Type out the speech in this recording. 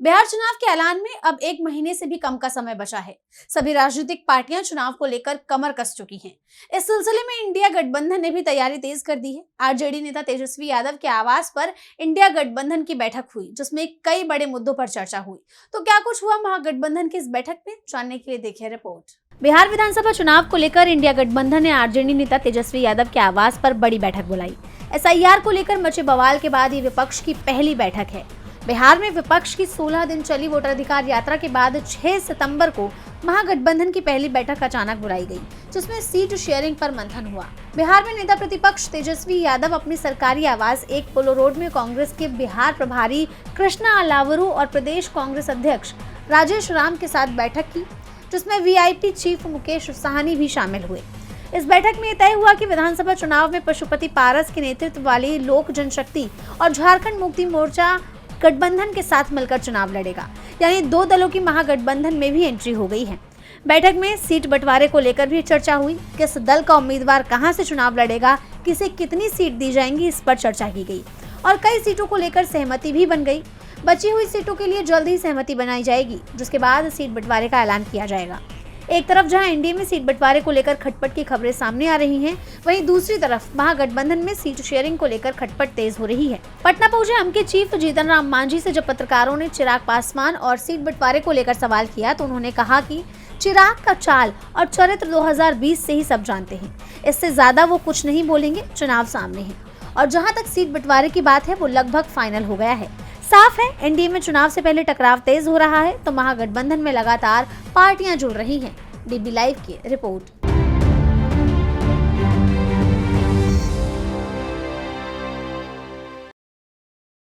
बिहार चुनाव के ऐलान में अब 1 महीने से भी कम का समय बचा है। सभी राजनीतिक पार्टियां चुनाव को लेकर कमर कस चुकी हैं। इस सिलसिले में इंडिया गठबंधन ने भी तैयारी तेज कर दी है। आरजेडी नेता तेजस्वी यादव के आवास पर इंडिया गठबंधन की बैठक हुई, जिसमें कई बड़े मुद्दों पर चर्चा हुई। तो क्या कुछ हुआ महागठबंधन की इस बैठक में, जानने के लिए देखिए रिपोर्ट। बिहार विधानसभा चुनाव को लेकर इंडिया गठबंधन ने आरजेडी नेता तेजस्वी यादव के आवास पर बड़ी बैठक बुलाई। एसआईआर को लेकर मचे बवाल के बाद ये विपक्ष की पहली बैठक है। बिहार में विपक्ष की 16 दिन चली वोटाधिकार यात्रा के बाद 6 सितंबर को महागठबंधन की पहली बैठक अचानक बुलाई गई, जिसमें सीट शेयरिंग पर मंथन हुआ। बिहार में नेता प्रतिपक्ष तेजस्वी यादव अपनी सरकारी आवास 1 पोलो रोड में कांग्रेस के बिहार प्रभारी कृष्णा अलावरू और प्रदेश कांग्रेस अध्यक्ष राजेश राम के साथ बैठक की, जिसमें वीआईपी चीफ मुकेश साहनी भी शामिल हुए। इस बैठक में तय हुआ कि विधानसभा चुनाव में पशुपति पारस के नेतृत्व वाली लोक जनशक्ति और झारखंड मुक्ति मोर्चा गठबंधन के साथ मिलकर चुनाव लड़ेगा, यानी 2 दलों की महागठबंधन में भी एंट्री हो गई है। बैठक में सीट बंटवारे को लेकर भी चर्चा हुई। किस दल का उम्मीदवार कहां से चुनाव लड़ेगा, किसे कितनी सीट दी जाएंगी, इस पर चर्चा की गई और कई सीटों को लेकर सहमति भी बन गई। बची हुई सीटों के लिए जल्द ही सहमति बनाई जाएगी, जिसके बाद सीट बंटवारे का ऐलान किया जाएगा। एक तरफ जहां एनडीए में सीट बंटवारे को लेकर खटपट की खबरें सामने आ रही हैं, वहीं दूसरी तरफ महागठबंधन में सीट शेयरिंग को लेकर खटपट तेज हो रही है। पटना पहुंचे हम के चीफ जीतन राम मांझी से जब पत्रकारों ने चिराग पासवान और सीट बंटवारे को लेकर सवाल किया, तो उन्होंने कहा कि चिराग का चाल और चरित्र 2020 से ही सब जानते हैं, इससे ज्यादा वो कुछ नहीं बोलेंगे। चुनाव सामने है और जहाँ तक सीट बंटवारे की बात है, वो लगभग फाइनल हो गया है। साफ है, एनडीए में चुनाव से पहले टकराव तेज हो रहा है, तो महागठबंधन में लगातार पार्टियां जुड़ रही हैं। डीबी लाइव की रिपोर्ट।